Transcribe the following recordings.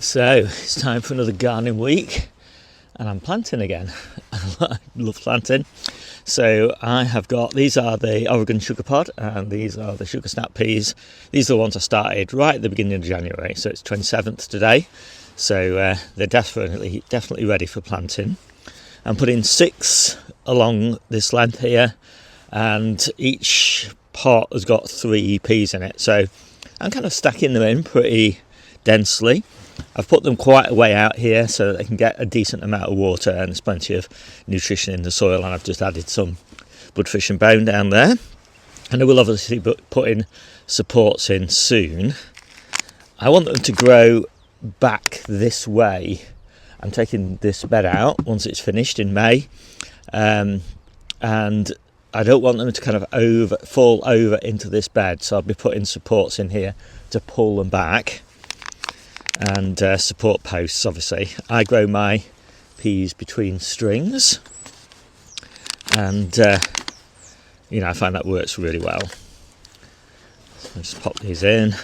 So it's time for another gardening week and I'm planting again. I love planting. So I have got, these are the Oregon sugar pod and these are the sugar snap peas. These are the ones I started right at the beginning of January, so it's 27th today. So they're definitely ready for planting. I'm putting 6 along this length here and each pot has got 3 peas in it. So I'm kind of stacking them in pretty densely. I've put them quite a way out here so that they can get a decent amount of water and there's plenty of nutrition in the soil, and I've just added some bloodfish and bone down there, and I will obviously be putting supports in soon. I want them to grow back this way. I'm taking this bed out once it's finished in May, and I don't want them to kind of fall over into this bed, so I'll be putting supports in here to pull them back. And support posts, obviously. I grow my peas between strings, and I find that works really well. So I'll just pop these in.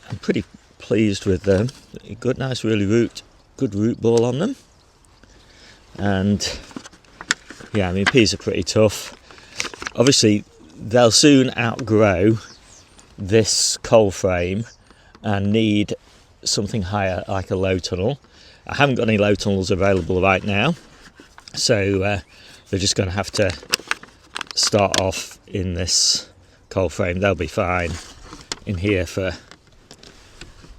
I'm pretty pleased with them. Good, nice, good root ball on them. And yeah, I mean, peas are pretty tough. Obviously, they'll soon outgrow this coal frame and need something higher, like a low tunnel. I haven't got any low tunnels available right now, so they're just going to have to start off in this coal frame. They'll be fine in here for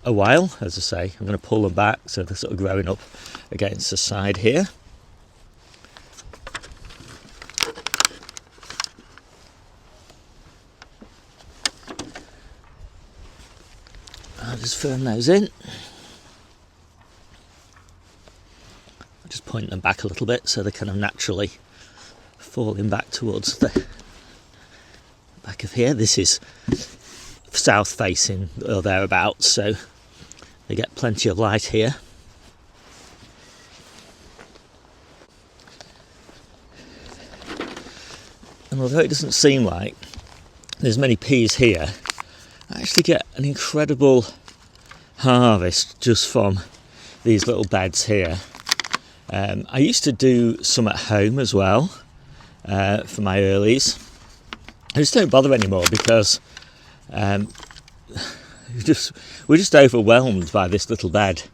a while. As I say, I'm going to pull them back so they're sort of growing up against the side here. I'll just firm those in. I'll just point them back a little bit so they're kind of naturally falling back towards the back of here. This is south facing or thereabouts, so they get plenty of light here. And although it doesn't seem like there's many peas here, I actually get an incredible harvest just from these little beds here. I used to do some at home as well for my earlies. I just don't bother anymore because we're just overwhelmed by this little bed.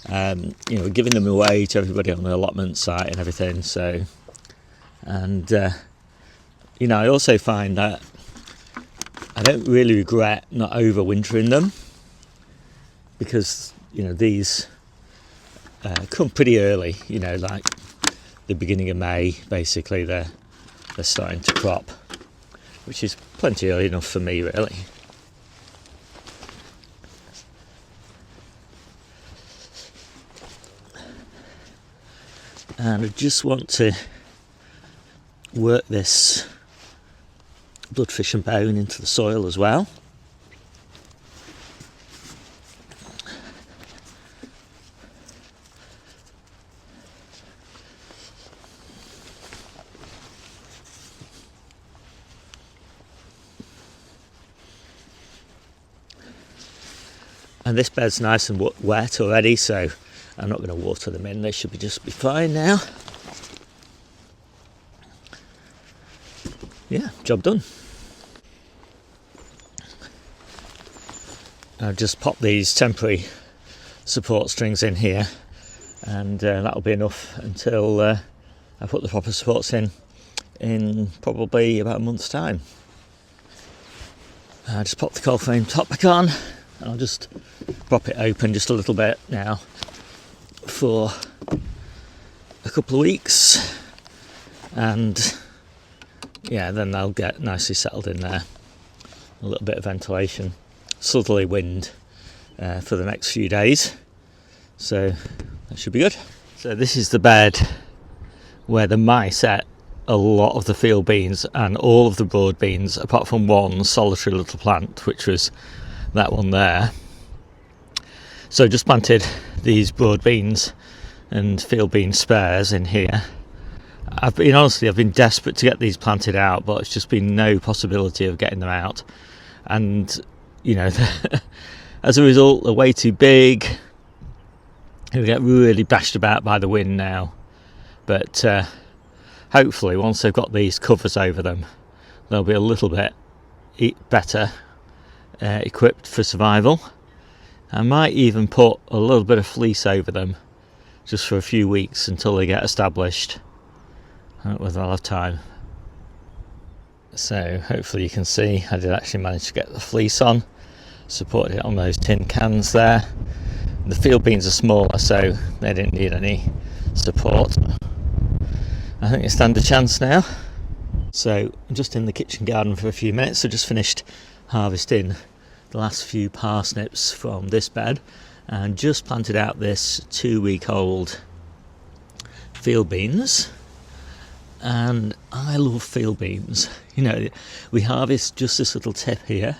We're giving them away to everybody on the allotment site and everything. So, and I also find that I don't really regret not overwintering them, because these come pretty early, like the beginning of May. Basically they're starting to crop, which is plenty early enough for me, really. And I just want to work this bloodfish and bone into the soil as well. And this bed's nice and wet already, so I'm not going to water them in. They should just be fine now. Yeah, job done. I've just popped these temporary support strings in here, and that'll be enough until I put the proper supports in probably about a month's time. I just pop the coal frame top back on, and I'll just prop it open just a little bit now for a couple of weeks, and yeah, then they'll get nicely settled in there. A little bit of ventilation, southerly wind for the next few days, so that should be good. So this is the bed where the mice ate a lot of the field beans and all of the broad beans, apart from one solitary little plant, which was that one there. So just planted these broad beans and field bean spares in here. I've been desperate to get these planted out, but it's just been no possibility of getting them out. And As a result, they're way too big. They get really bashed about by the wind now. But hopefully once they've got these covers over them, they'll be a little bit better equipped for survival. I might even put a little bit of fleece over them just for a few weeks until they get established. I don't know whether I'll have time. So hopefully you can see I did actually manage to get the fleece on, supported it on those tin cans there. The field beans are smaller, so they didn't need any support. I think they stand a chance now. So I'm just in the kitchen garden for a few minutes. I just finished harvesting the last few parsnips from this bed and just planted out this 2-week-old field beans. And I love field beans. You know, we harvest just this little tip here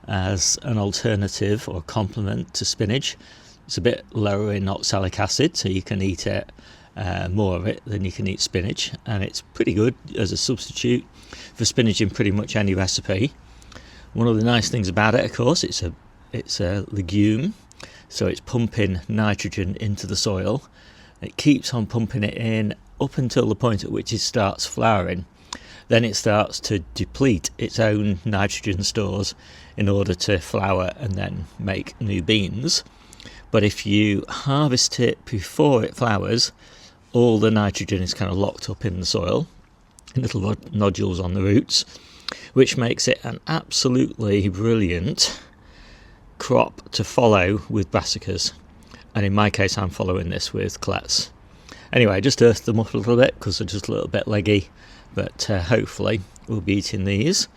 as an alternative or complement to spinach. It's a bit lower in oxalic acid, so you can eat it, more of it than you can eat spinach, and it's pretty good as a substitute for spinach in pretty much any recipe. One of the nice things about it, of course, it's a legume, so it's pumping nitrogen into the soil. It keeps on pumping it in up until the point at which it starts flowering. Then it starts to deplete its own nitrogen stores in order to flower and then make new beans. But if you harvest it before it flowers, all the nitrogen is kind of locked up in the soil, in little nodules on the roots, which makes it an absolutely brilliant crop to follow with brassicas. And in my case, I'm following this with clets. Anyway, I just earthed them up a little bit because they're just a little bit leggy, but hopefully we'll be eating these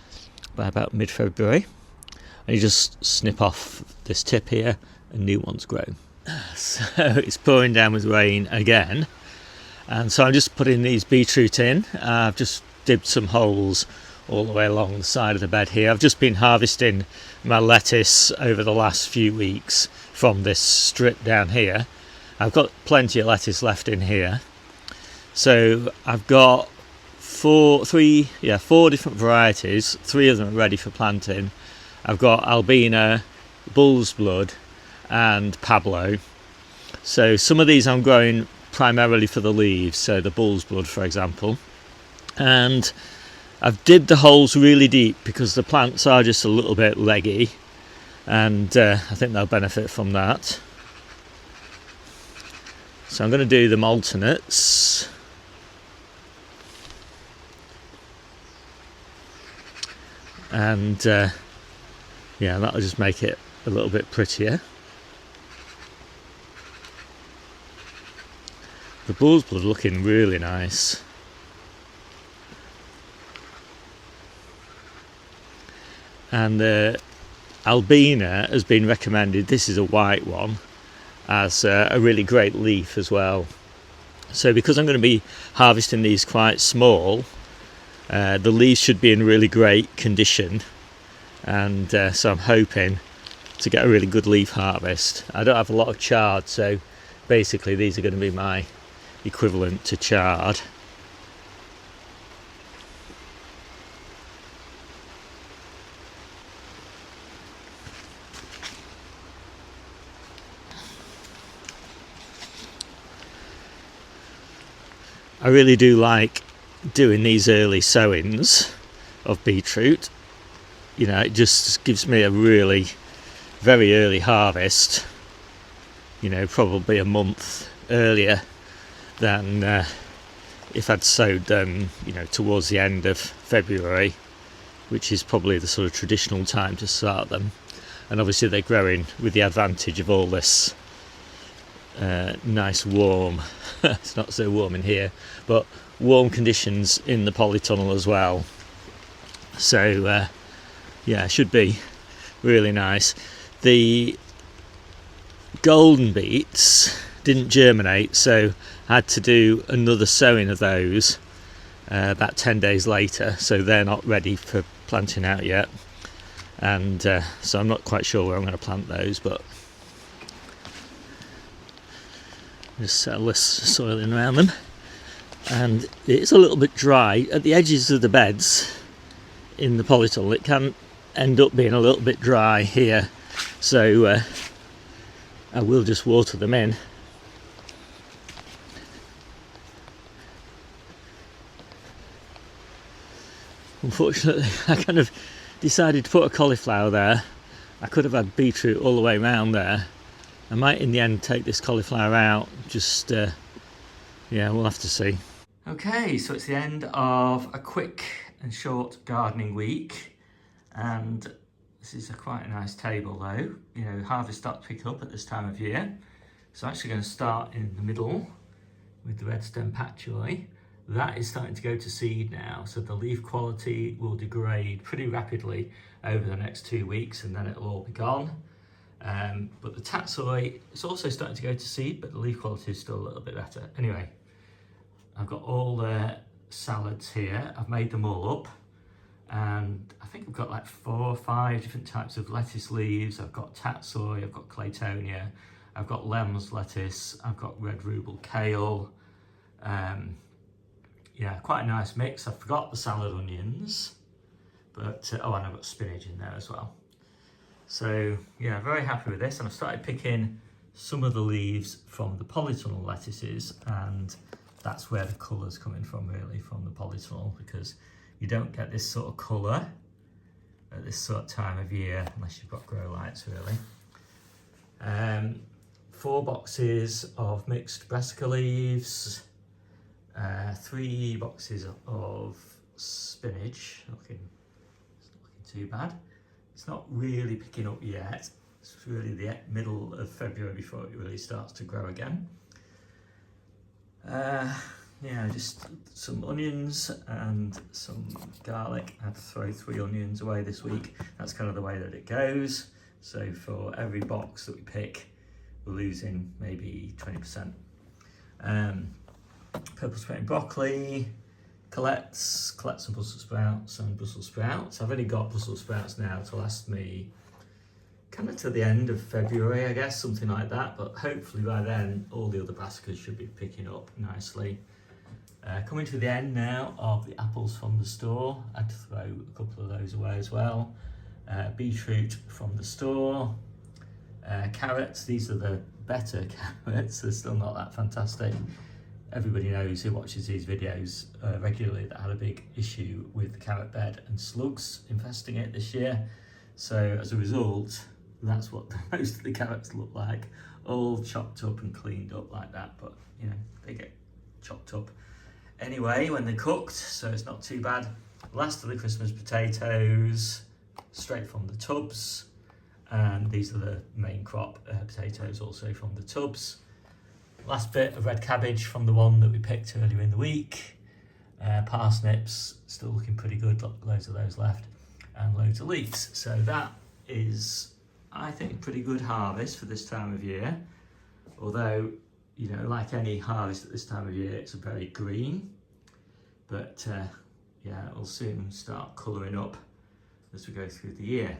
by about mid-February. And you just snip off this tip here and new ones grow. So it's pouring down with rain again, and so I'm just putting these beetroot in. I've just dibbed some holes all the way along the side of the bed here. I've just been harvesting my lettuce over the last few weeks from this strip down here. I've got plenty of lettuce left in here, so I've got four different varieties. 3 of them are ready for planting. I've got Albina, Bull's Blood and Pablo. So some of these I'm growing primarily for the leaves, so the Bull's Blood for example, and I've dibbed the holes really deep because the plants are just a little bit leggy, and I think they'll benefit from that. So I'm going to do them alternates. And yeah, that'll just make it a little bit prettier. The Bull's Blood looking really nice. And the Albina has been recommended, this is a white one, as a really great leaf as well. So because I'm going to be harvesting these quite small, the leaves should be in really great condition, and so I'm hoping to get a really good leaf harvest. I don't have a lot of chard, so basically these are going to be my equivalent to chard. I really do like doing these early sowings of beetroot. You know, it just gives me a really very early harvest, you know, probably a month earlier than if I'd sowed them, you know, towards the end of February, which is probably the sort of traditional time to start them. And obviously they're growing with the advantage of all this nice warm, it's not so warm in here, but warm conditions in the polytunnel as well. So yeah, should be really nice. The golden beets didn't germinate, so I had to do another sowing of those about 10 days later, so they're not ready for planting out yet. And so I'm not quite sure where I'm going to plant those, but just settle this soil in around them. And it's a little bit dry at the edges of the beds in the polytunnel. It can end up being a little bit dry here so I will just water them in. Unfortunately, I kind of decided to put a cauliflower there. I could have had beetroot all the way around there. I might in the end take this cauliflower out, just yeah, we'll have to see. Okay, so it's the end of a quick and short gardening week, and this is quite a nice table though. You know, harvest starts to pick up at this time of year. So I'm actually going to start in the middle with the red stem patchouli. That is starting to go to seed now, so the leaf quality will degrade pretty rapidly over the next 2 weeks, and then it'll all be gone. But the tatsoi is also starting to go to seed, but the leaf quality is still a little bit better. Anyway, I've got all the salads here. I've made them all up, and I think I've got like 4 or 5 different types of lettuce leaves. I've got tatsoi, I've got claytonia, I've got Lem's lettuce, I've got red rubel kale. Yeah, quite a nice mix. I forgot the salad onions, but oh, and I've got spinach in there as well. So yeah, very happy with this, and I've started picking some of the leaves from the polytunnel lettuces, and that's where the colour's coming from, really, from the polytunnel, because you don't get this sort of colour at this sort of time of year unless you've got grow lights, really. 4 boxes of mixed brassica leaves, 3 boxes of spinach. It's not looking too bad. It's not really picking up yet. It's really the middle of February before it really starts to grow again. Yeah, just some onions and some garlic. I had to throw 3 onions away this week. That's kind of the way that it goes. So for every box that we pick, we're losing maybe 20%. Purple sprouting broccoli, collect some Brussels sprouts and Brussels sprouts. I've only got Brussels sprouts now to last me kind of to the end of February, I guess, something like that, but hopefully by then all the other brassicas should be picking up nicely. Coming to the end now of the apples from the store. I had to throw a couple of those away as well. Beetroot from the store. Carrots, these are the better carrots, they're still not that fantastic. Everybody knows who watches these videos regularly that I had a big issue with the carrot bed and slugs infesting it this year. So as a result, that's what most of the carrots look like, all chopped up and cleaned up like that, but you know, they get chopped up anyway when they're cooked, so it's not too bad. Last of the Christmas potatoes, straight from the tubs, and these are the main crop potatoes also from the tubs. Last bit of red cabbage from the one that we picked earlier in the week. Parsnips, still looking pretty good, loads of those left, and loads of leeks. So that is, I think, a pretty good harvest for this time of year. Although, you know, like any harvest at this time of year, it's very green. But yeah, it will soon start colouring up as we go through the year.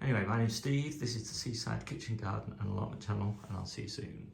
Anyway, my name's Steve, this is the Seaside Kitchen Garden and Allotment channel, and I'll see you soon.